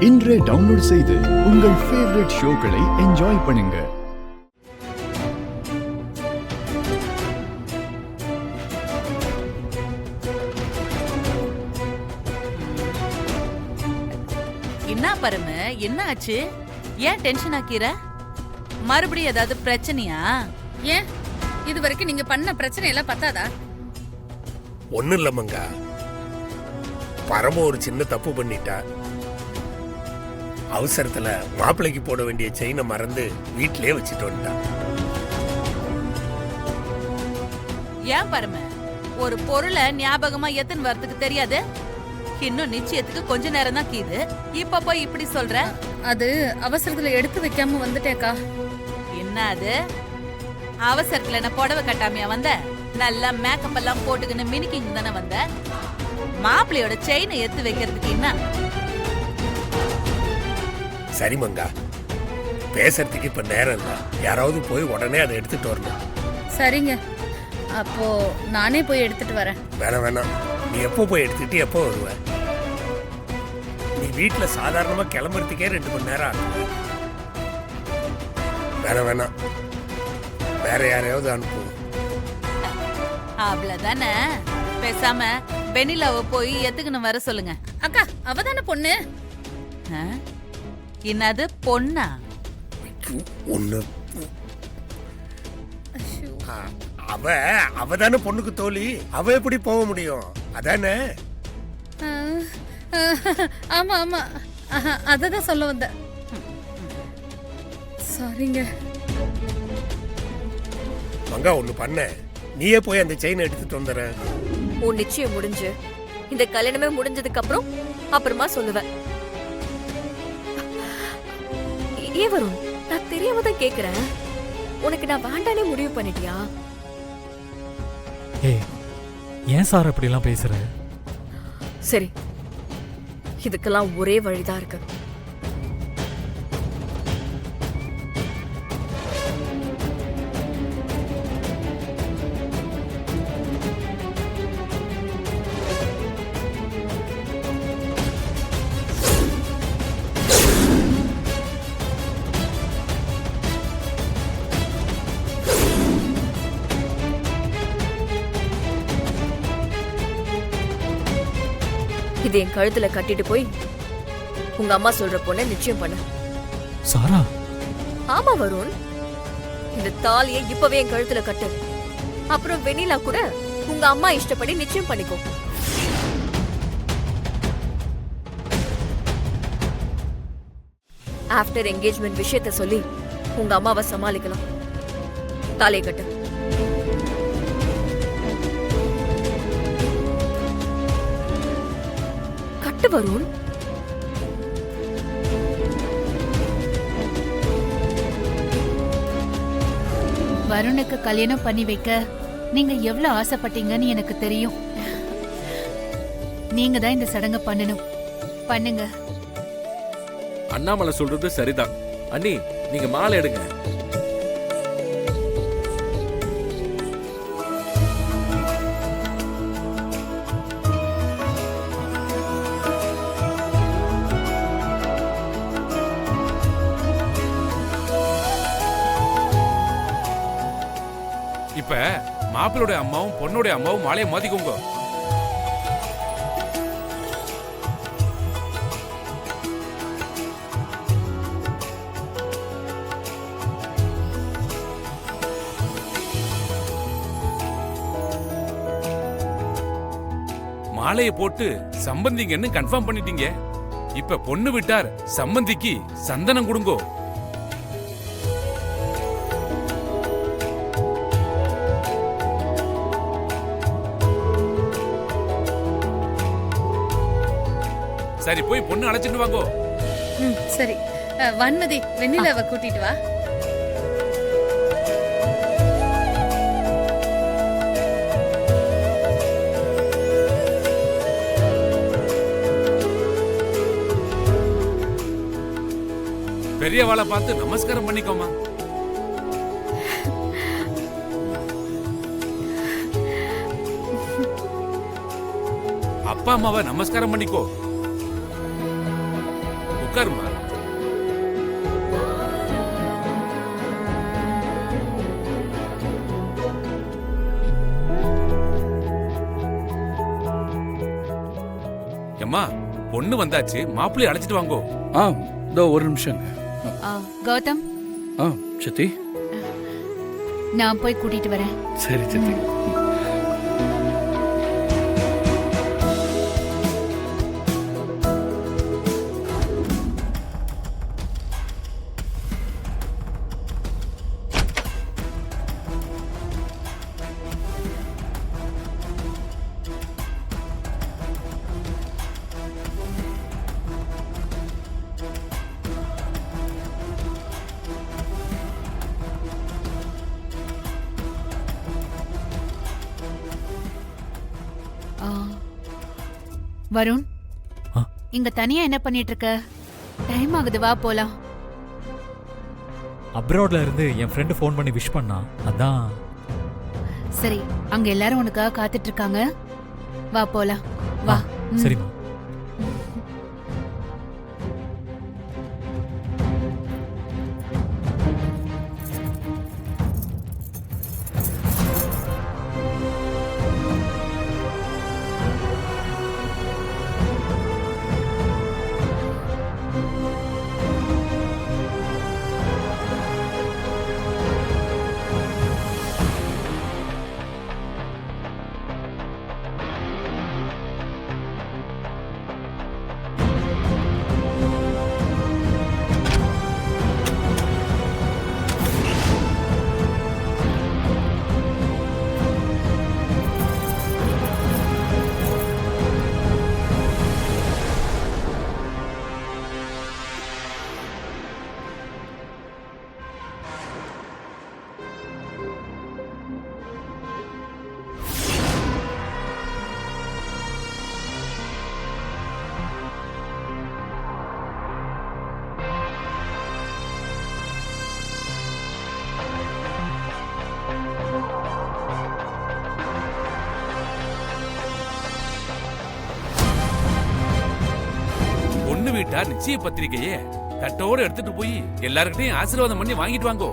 இன்றே டவுன்லோட் செய்து உங்கள் ஃபேவரட் ஷோக்களை என்ஜாய் பண்ணுங்க. என்ன பரம, என்ன ஆச்சு? ஏன் டென்ஷன் ஆக்கிற? மறுபடியும் ஏதாவது பிரச்சனையா? ஏன் இது வரைக்கும் நீங்க பண்ண பிரச்சனை எல்லாம் பத்தாதா? ஒண்ணு இல்ல மங்கா, பரம ஒரு சின்ன தப்பு பண்ணிட்டா. அவசரத்துல மாப்பிள்ளைக்கு போட வேண்டிய செயினை மறந்து வீட்டிலே வச்சுட்டு வந்துட்டா. ஏன் பரம, ஒரு பொருளை ஞாபகமா எத்தனை வரத்துக்கு தெரியாது? இன்னும் நிச்சயத்துக்கு கொஞ்ச நேரம் தான் கீது, இப்ப போய் இப்படி சொல்ற? அது அவசரத்துல எடுத்து வைக்காம வந்துட்டேக்கா. என்ன அது அவசரத்துல? என்ன புடவை கட்டாமையா வந்த? நல்லா மேக்கப் எல்லாம் போட்டுக்கின்னு மினிக்கிங் தானே வந்த? மாப்பிள்ளையோட செயினை எடுத்து வைக்கிறதுக்கு என்ன? சரி மங்கா, பேசுறதுக்கு இப்ப நேரம் இல்ல. யாராவது போய் உடனே அதை எடுத்துட்டு வரணும். சரிங்க, அப்போ நானே போய் எடுத்துட்டு வரேன். வேணாம் வேணாம், நீ எப்போ போய் எடுத்துட்டு எப்போ வருவ? நீ வீட்டுல சாதாரணமா கிளம்புறதுக்கே 2 மணி நேரம் ஆகுது. வேணாம் வேணாம், வேற யாரையாவது அனுப்புவோம். அவ்வளவுதானே, பேசாம வெண்ணிலாவை போய் எத்துக்குன்னு வர சொல்லுங்க. அக்கா, அவதானே பொண்ணு. என்னது பொண்ணா? ஒண்ணு அவதானே பொண்ணுக்கு தோழி, அவ எப்படி போக முடியும்? அதானே? ஆமா ஆமா, அததான் சொல்ல வந்த. சாரிங்க மங்கா, ஒண்ணு பண்ண, நீயே போய் அந்த செயினை எடுத்துட்டு வந்துற. உன் நிச்சயம் முடிஞ்சு இந்த கல்யாணமே முடிஞ்சதுக்கு அப்புறமா சொல்லுவேன். ஏன் வரும், நான் தெரியாம தான் கேக்குறேன். உனக்கு நான் வேண்டானே முடிவு பண்ணிட்டியா? ஏய், ஏன் சார் அப்படிலாம் பேசுற? சரி, இதுக்கெல்லாம் ஒரே வழிதான் இருக்கு. இது என் கழுத்துல கட்டிட்டு போய் உங்க அம்மா சொல்ற பொண்ண நிச்சயம் பண்ணு. சாரா? ஆமா வருண், இந்த தாலியை இப்பவே என் கழுத்துல கட்டு. அப்புறம் வெண்ணிலா கூட உங்க அம்மா இஷ்டப்படி நிச்சயம் பண்ணிக்கோ. ஆஃப்டர் என்கேஜ்மெண்ட் விஷயத்த சொல்லி உங்க அம்மாவை சமாளிக்கலாம். தாலியை கட்டு. வருண், வருணுக்கு கல்யாணம் பண்ணி வைக்க நீங்க எவ்வளவு ஆசைப்பட்டீங்கன்னு எனக்கு தெரியும். நீங்க தான் இந்த சடங்கை பண்ணணும். பண்ணுங்க. அண்ணாமலை சொல்றது சரிதான். அண்ணி, நீங்க மாலை எடுங்க. இப்ப மாப்பிளோட அம்மாவும் பொண்ணோட அம்மாவும் மாலையை மாத்திக்கோங்க. மாலையை போட்டு சம்பந்திங்கன்னு கன்ஃபார்ம் பண்ணிட்டீங்க. இப்ப பொண்ணு விட்டார், சம்பந்திக்கு சந்தனம் கொடுங்கோ. சரி, போய் பொண்ணு அழைச்சிட்டு வாங்கோ. சரி, வன்மதி வெண்ணிலாவை கூட்டிட்டு வா. பெரியவாளை பார்த்து நமஸ்காரம் பண்ணிக்கோமா. அப்பா அம்மாவை நமஸ்காரம் பண்ணிக்கோ. உட்காருமா. அம்மா பொண்ணு வந்தாச்சு, மாப்பிள்ளை அழைச்சிட்டு வாங்கோ. இதோ ஒரு நிமிஷம். கௌதம், சித்தி. நான் போய் கூட்டிட்டு வரேன். சரி சித்தி. வருண், ஆ? இங்க தனியா என்ன பண்ணிட்டு இருக்க? டைம் ஆகுது, வா போலாம். அப்ராட்ல இருந்து என் ஃப்ரெண்டு ஃபோன் பண்ணி விஷ் பண்ணான், அதான். சரி, அங்க எல்லாரும் உனக்காக காத்துட்டு இருக்காங்க. வா போலாம், வா. ம். சரிம்மா. பொண்ணு வீட்டார் நிச்சய பத்திரிக்கையே கட்டோட எடுத்துட்டு போய் எல்லார்கிட்டையும் ஆசீர்வாதம் பண்ணி வாங்கிட்டு வாங்கோ.